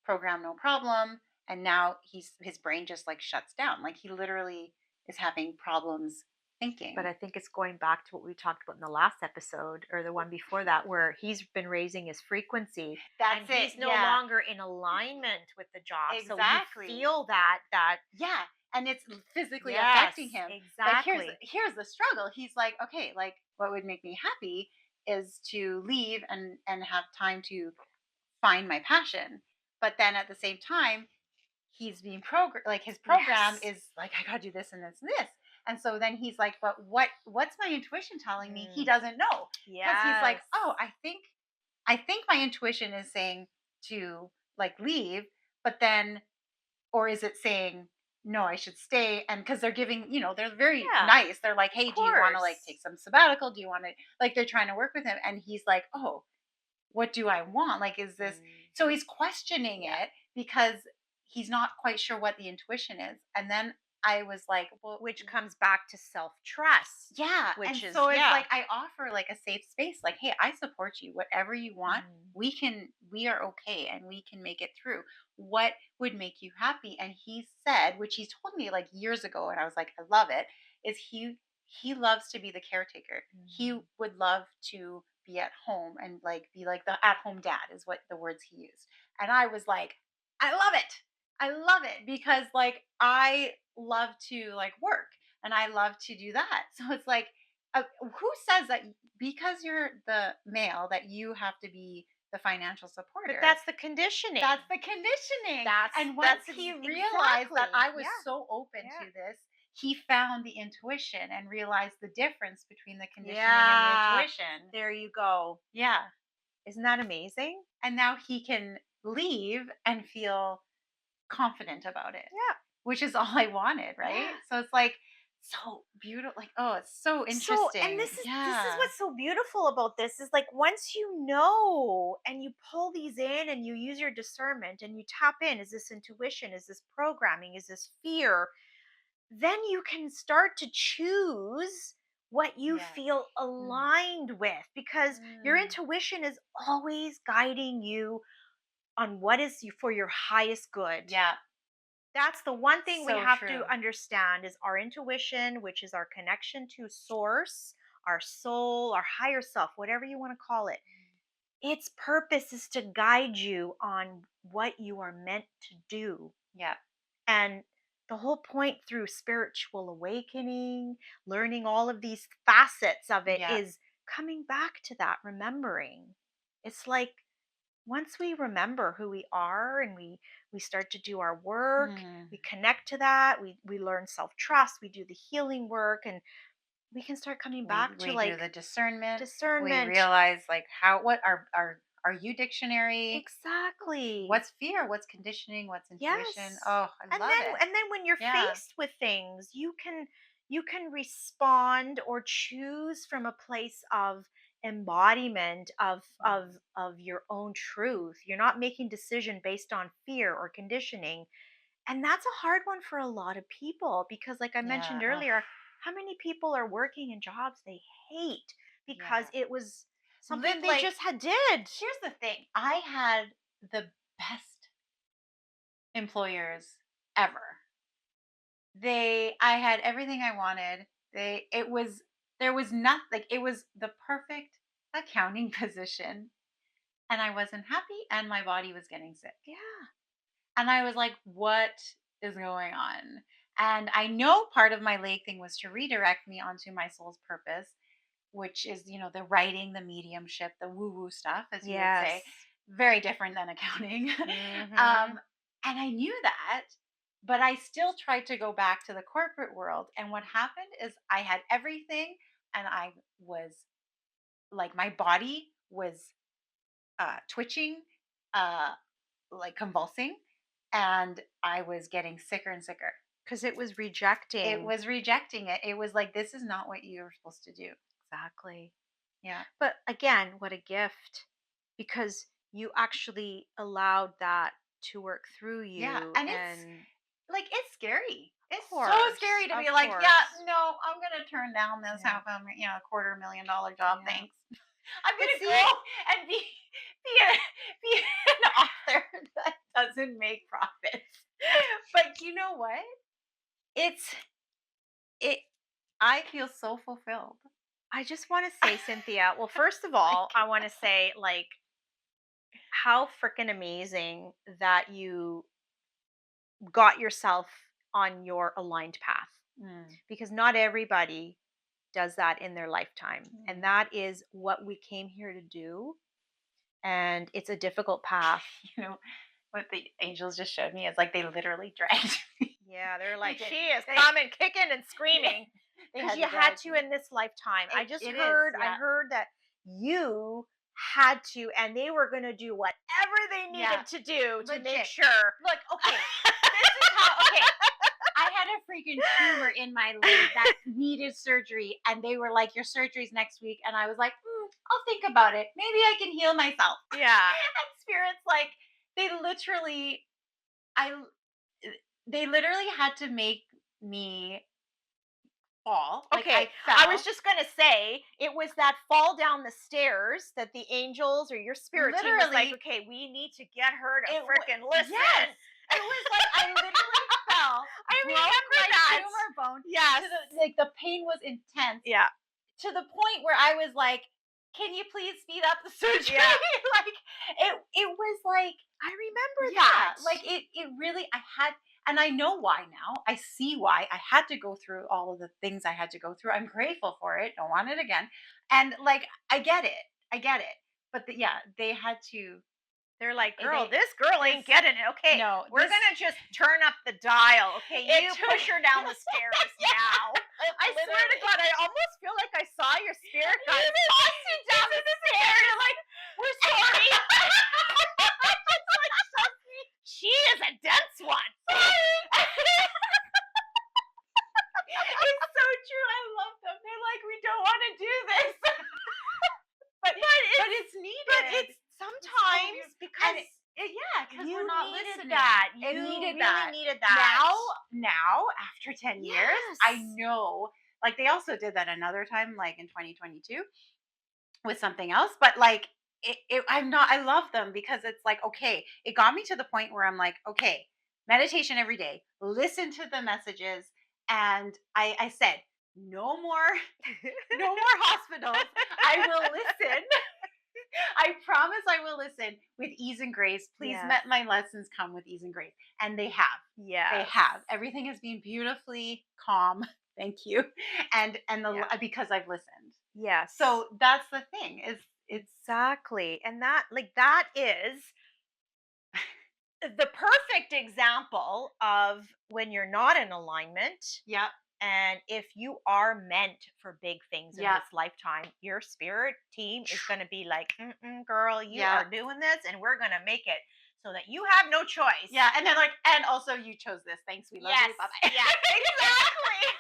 program no problem. And now his brain just like shuts down. Like he literally is having problems But thinking. I think it's going back to what we talked about in the last episode or the one before that, where he's been raising his frequency and That's it. he's no Yeah, longer in alignment with the job. So you exactly. feel that Yeah, and it's physically yes, affecting him. But exactly. here's the struggle. He's like, okay, like what would make me happy is to leave and have time to find my passion. But then at the same time, he's being like his program Yes. is like, I gotta do this and this and this. And so then he's like, but what's my intuition telling me? He Mm, doesn't know. Because he's like, yes. oh, I think my intuition is saying to like leave, but then, or is it saying no, I should stay? And because they're giving, they're very Yeah, nice. They're like, of hey, do you want to like course. take some sabbatical? Do you want to, like, they're trying to work with him? And he's like, oh, what do I want? Like, is this, Mm, so he's questioning yeah. it because he's not quite sure what the intuition is. And then I was like, well, which comes back to self-trust, yeah. And which is so it's yeah. like I offer like a safe space, like, hey, I support you. Whatever you want, Mm. we are okay and we can make it through. What would make you happy? And he said, which he told me like years ago, and I was like, I love it, is he loves to be the caretaker. He Mhm. would love to be at home and like be like the at home dad is what the words he used. And I was like, I love it. I love it because like I love to like work and I love to do that. So it's like, who says that because you're the male that you have to be the financial But supporter? that's the conditioning. That's the conditioning. That's And once that's he realized that exactly. I was Yeah. so open Yeah. to this, he found the intuition and realized the difference between the conditioning and the Yeah. intuition. There you go. Yeah. Isn't that amazing? And now he can leave and feel confident about it, Yeah. which is all I wanted, right? Yeah. So it's like so beautiful. Like, oh, it's so So, and interesting. this is Yeah. what's so beautiful about this is like once you know and you pull these in and you use your discernment and you tap in, is this intuition? Is this programming? Is this fear? Then you can start to choose what you Yes. feel Mm. aligned with because your Mm. intuition is always guiding you on what is for your highest good. Yeah. That's the one thing we So have to true. understand is our intuition, which is our connection to source, our soul, our higher self, whatever you want to call it. Its purpose is to guide you on what you are meant to do. Yeah. And the whole point through spiritual awakening, learning all of these facets of it Yeah. is coming back to that, remembering. It's like once we remember who we are and we start to do our work, Mm. we connect to that, we learn self-trust, we do the healing work, and we can start coming back to We do like the discernment. We discernment. realize like how what are you dictionary? Exactly. What's fear? What's conditioning? What's intuition? Yes. Oh, I love it. And then when you're Yeah. faced with things, you can respond or choose from a place of embodiment Mm. of your own truth. You're not making decision based on fear or conditioning. And that's a hard one for a lot of people because like I Yeah. mentioned Oh, earlier, how many people are working in jobs they hate because yeah. it was something Live they like just had did. here's the thing. I had the best employers ever. I had everything I wanted. It was there was not like it was the perfect accounting position and I wasn't happy and my body was getting sick. Yeah. And I was like, what is going on? And I know part of my leg thing was to redirect me onto my soul's purpose, which is, the writing, the mediumship, the woo woo stuff, as you would say, Yes. very different than accounting. Mhm. And I knew that, but I still tried to go back to the corporate world. And what happened is I had everything, and I was like, my body was twitching, uh, like convulsing, and I was getting sicker and sicker. Because it was It rejecting. was rejecting it. It was like, this is not what you're supposed to do. Exactly. Yeah. But again, what a gift because you actually allowed that to work through Yeah. you. And And like, it's scary. It's so scary to of be like, yeah, course. no, I'm gonna turn down this Yeah. $250,000 job. Yeah. Thanks. I'm But gonna see, go and be be an author that doesn't make profits. But you know what? It's it. I feel so fulfilled. I just want to say, Cynthia, well, first of all, Like, I want to say, like, how freaking amazing that you got yourself on your aligned path mm, because not everybody does that in their lifetime. And mm. that is what we came here to do. And it's a difficult path. you know what the angels just showed me is like they literally dragged me. Yeah, they're They like, did. she is They coming, kicking and they, screaming they because had you to had drag to me. in this lifetime. It is, I yeah. heard that you had to, and they were going to do whatever they Yeah. needed to do to make Legit. sure. Look, okay. This is how okay. I had a freaking tumor in my leg that needed surgery, and they were like, "Your surgery's next week," and I was like, "I'll think about it. Maybe I can heal myself." Yeah. And spirits, like, they literally, I, they literally had to make me fall. Like Okay, I I was fell. just gonna say it was that fall down the stairs that the angels or your spirit team was like, Literally, okay, we need to get her to frickin' yes. listen. It was like I literally fell, I broke remember my that. femur bone Yes. to the like the pain was intense Yeah. to the point where I was like, "Can you please speed up the surgery?" Yeah. like it was like I remember yeah, that. like it really I had and I know why now. I see why I had to go through all of the things I had to go through. I'm grateful for it. Don't want it again. And like I get it. I get it. But yeah, they had to They're like, girl, they this girl this ain't getting it. Okay, no, we're this gonna just turn up the dial. Okay, it you took push her down the stairs now. I swear to literally God, I almost feel like I saw your spirit you guys just toss you down the stairs. you're like, we're sorry. She is a dense one. It's so true. I love them. They're like, we don't want to do this. but it's needed. But it's So sometimes beautiful. because And yeah, because you we're not needed listening. that. It You needed really that. needed that. Now, after 10 years, I Yes. know. Like they also did that another time, like in 2022, with something else. But like, I'm not. I love them because it's like, okay, it got me to the point where I'm like, okay, meditation every day. Listen to the messages, and I said, no more, no more hospitals. I will listen. I promise I will listen with ease and grace. Please Yes. let my lessons come with ease and grace. And they have. They Yes. have. Everything has been beautifully calm. Thank you. And Yeah. because I've listened. Yes. So that's the thing is it's Exactly. And that is the perfect example of when you're not in alignment. yep. And if you are meant for big things in Yep. this lifetime, your spirit team is going to be like, mm-mm, girl, you Yeah. are doing this and we're going to make it so that you have no choice. Yeah. And then like and also you chose this. Thanks. We love Yes. you. Bye bye. Yes. Exactly.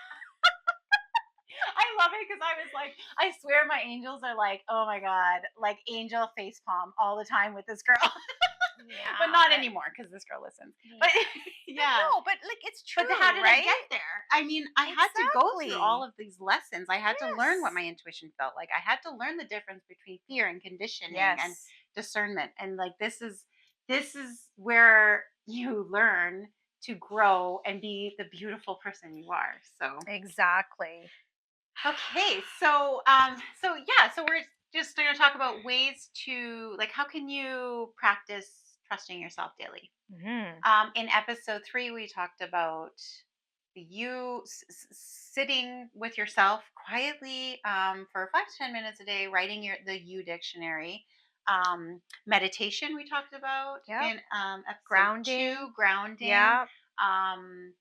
I love it because I was like, I swear my angels are like, oh my God, like angel face palm all the time with this girl. Yeah. but not anymore because this girl listens. But yeah. No, but like it's true, But how did I right? get there? I mean, I had to go through all Exactly. of these lessons. I had to learn what Yes. my intuition felt like. I had to learn the difference between fear and conditioning and Yes. discernment. And like this is where you learn to grow and be the beautiful person you are. So Exactly. okay, so we're just going to talk about ways to like how can you practice trusting yourself daily. Hmm. In episode 3, we talked about sitting with yourself quietly for 5 to 10 minutes a day, writing the you dictionary. Meditation, we talked about Yep. in episode 2, Grounding. grounding. Yeah. Um,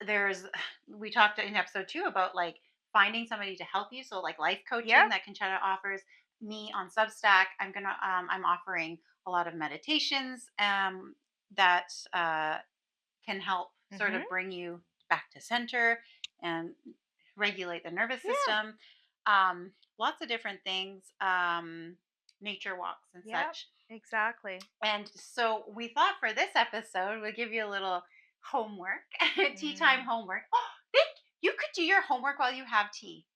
there's, we talked in episode 2 about like finding somebody to help you. So, like life coaching Yep. that Concetta offers me on Substack. I'm offering a lot of meditations that can help sort Hmm. of bring you back to center and regulate the nervous Yeah. system. Lots of different things, nature walks and Yep. such. Exactly. And so we thought for this episode, we'll give you a little homework, tea time Mm, homework. Oh, think you could do your homework while you have tea.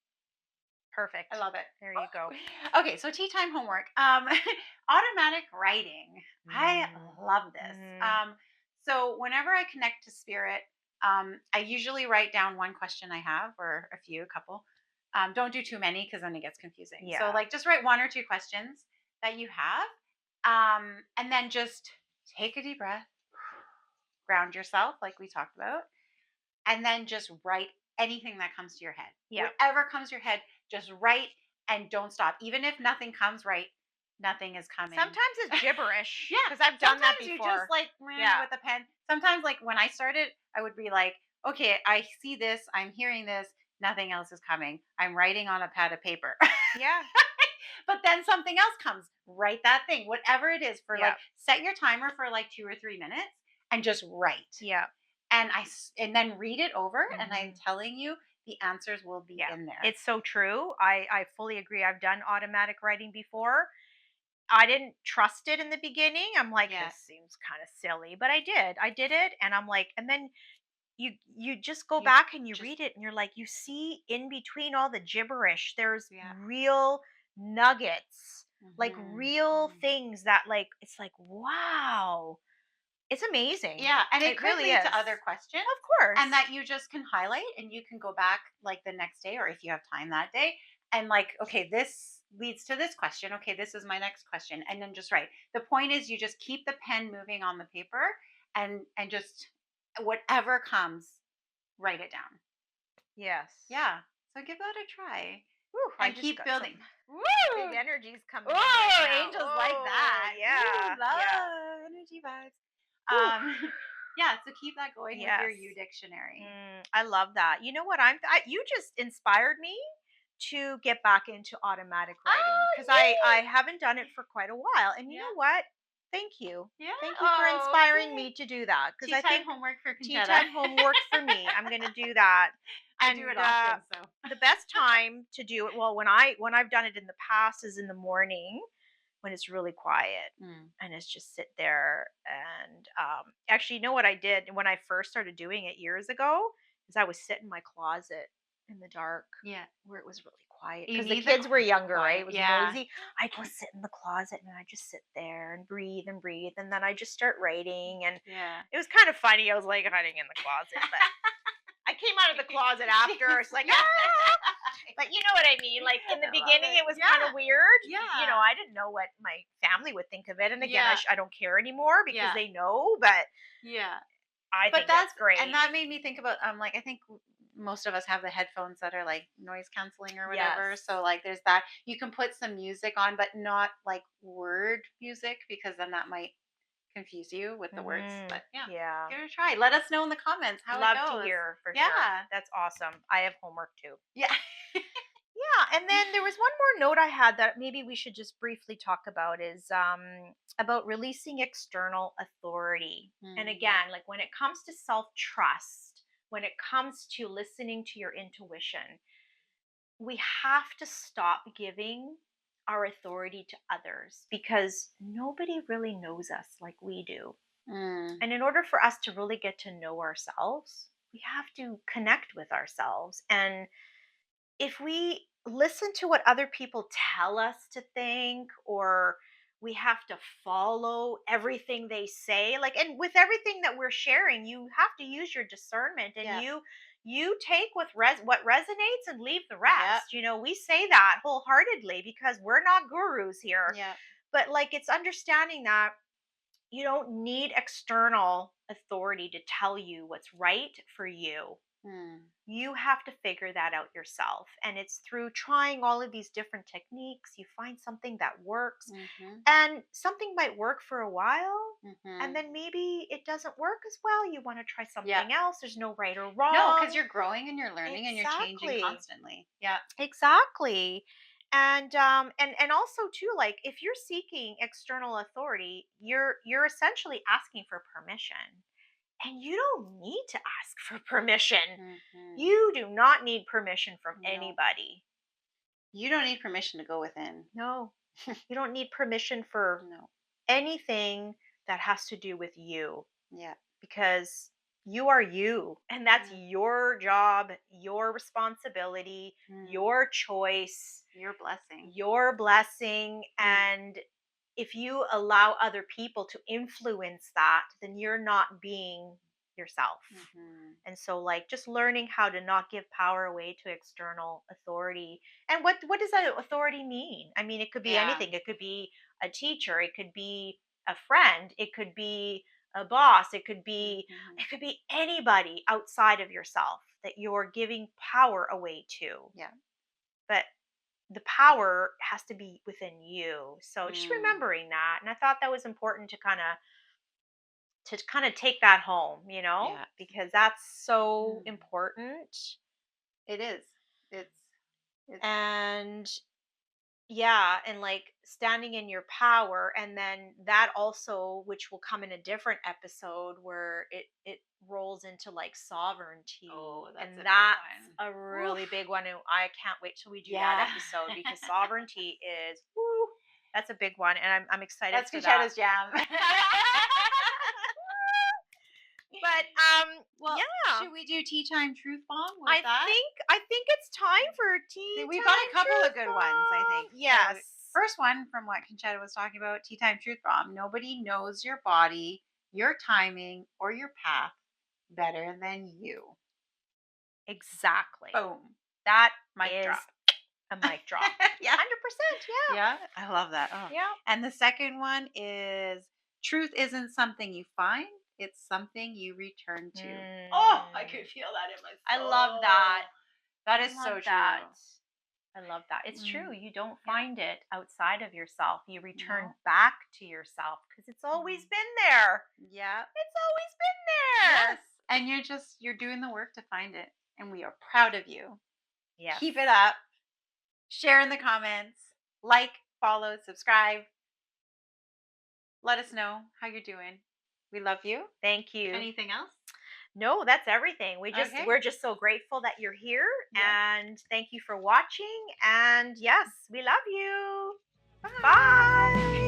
I perfect. love it. There you go. Okay, so tea time homework. Automatic writing. I Mm, love this. mm, So whenever I connect to spirit, I usually write down one question I have, or a couple. Don't do too many because then it gets confusing. So yeah. like just write one or two questions that you have, and then just take a deep breath, ground yourself, like we talked about, and then just write anything that comes to your head. Yeah. Whatever comes to your head, just write and don't stop. Even if nothing comes right, nothing is coming. Sometimes it's gibberish Yeah. because I've done that Sometimes you just before. like Yeah. with a pen. Sometimes like when I started, I would be like, okay, I see this, I'm hearing this, nothing else is coming. I'm writing on a pad of paper. Yeah. But then something else comes. Write that thing, whatever it is for Yeah. like set your timer for like 2 or 3 minutes and just write Yeah. and then read it over and I'm Mhm. telling you the answers will be Yeah. in there. It's so true. I fully agree. I've done automatic writing before. I didn't trust it in the beginning. I'm like, Yeah. this seems kind of silly, but I did. I did it, and I'm like, and then you just go You back and you just read it and you're like, you see in between all the gibberish, there's yeah. real nuggets, like Mhm. real Mhm. things that like it's like, wow. It's amazing. Yeah, and it It could really lead to is. other questions, Of and course. that you just can highlight and you can go back like the next day or if you have time that day and like, okay, this leads to this question. Okay, this is my next question. And then just write. The point is you just keep the pen moving on the paper and just whatever comes, write it down. Yes. Yeah. So give that a try Whew, I and just keep got some building. big Woo! energies coming in right Oh, now. angels like Oh, that. Ooh, yeah. Yeah. love energy vibes. Whew. Yeah, so keep that going with your Yes. U dictionary. I love that. You know what? You just inspired me to get back into automatic writing Oh, because I yay! haven't done it for quite a while. And you Yeah, know what? Thank you. yeah. Thank you for Oh, inspiring yay! me to do that because Tea I time think homework for tea Concetta. time homework for me. I'm going to do that. I do And it often, so. the best time to do it, well, when I've done it in the past, is in the morning when it's really quiet Mm, and it's just sit there. And actually, you know what I did when I first started doing it years ago is I would sit in my closet in the dark yeah. where it was really quiet You because the need the kids were younger, right? quiet. It was Yeah. noisy. I go sit in the closet and I just sit there and breathe, and then I just start writing. And Yeah. it was kind of funny. I was like hiding in the closet, but I came out of the closet after. It's like, Yeah. ah! But you know what I mean? Like in the I love beginning, it. it was kind Yeah. of weird. Yeah. I didn't know what my family would think of it. And again, Yeah. I don't care anymore because Yeah. they know, but Yeah. I But think that's it's and great. that made me think about like I think most of us have the headphones that are like noise canceling or Yes. whatever. So like there's that. You can put some music on, but not like word music because then that might confuse you with the words. But yeah, Yeah. give it a try. Let us know in the comments how it Love to goes. hear for sure. Yeah. That's awesome. I have homework too. Yeah. Yeah, and then there was one more note I had that maybe we should just briefly talk about is about releasing external authority. And Mm, again, like when it comes to self trust, when it comes to listening to your intuition, we have to stop giving our authority to others because nobody really knows us like we do. mm, And in order for us to really get to know ourselves, we have to connect with ourselves. And if we listen to what other people tell us to think, or we have to follow everything they say, like, and with everything that we're sharing, you have to use your discernment, and yeah. you take what resonates and leave the Yeah. rest. We say that wholeheartedly because we're not gurus here. Yeah. But like, it's understanding that you don't need external authority to tell you what's right for you. Mm, You have to figure that out yourself. And it's through trying all of these different techniques, you find something that works. mm-hmm, And something might work for a while, and mm-hmm. then maybe it doesn't work as well. You want to try Yeah. something else. There's no right or No, because wrong. you're growing and you're learning and you're changing Exactly. constantly. Yeah. Exactly. And also too, like if you're seeking external authority, you're essentially asking for permission. And you don't need to ask for permission. Mm-hmm. You do not need permission from No. anybody. You don't need permission to go within. No, you don't need permission for No. anything that has to do with you Yeah. because you are you. And that's Mm, your job, your responsibility, mm. your choice, Your blessing. your blessing. Mm, And if you allow other people to influence that, then you're not being yourself. mm-hmm. And so like just learning how to not give power away to external authority. And what does that authority mean? I mean, it could be Yeah. anything. It could be a teacher, it could be a friend, it could be a boss, Mm-hmm. it could be anybody outside of yourself that you're giving power away to. Yeah. But the power has to be within you. So just Mm, remembering that. And I thought that was important to kind of take that home, yeah. because that's so Mm. important. It is. It's. It's. And yeah, and like standing in your power, and then that also, which will come in a different episode where it rolls into like sovereignty, Oh, that's and a big that's one. a really Oof. big one, and I can't wait till we do that Yeah. episode because sovereignty is woo, that's a big one, and I'm excited That's for that. Conchetta's jam. But Well, yeah. should we do tea time truth bomb with I that? think it's time for tea We've got a time couple of truth good ones, I think. bomb. So, Yes. first one from what Concetta was talking about, tea time truth bomb. Nobody knows your body, your timing, or your path better than you. Exactly. Boom. That Mic is drop. a mic drop. Yeah. 100%. Yeah. Yeah, I love that. Oh. Yeah. And the second one is truth isn't something you find, it's something you return to. Oh, I Mm. could feel that in my I soul. love that. That I is love so that. true. I love that. It's true. Mm, You don't yeah. find it outside of yourself. You return No. back to yourself because it's always Mm. been there. Yeah. It's always been Yes. there. And you're doing the work to find it. And we are proud of you. Yes. Keep it up. Share in the comments. Like, follow, subscribe. Let us know how you're doing. We love you. Thank you. Anything else? No, that's everything. Okay. We're just so grateful that you're here Yeah. and thank you for watching and yes, we love you. Bye. Bye.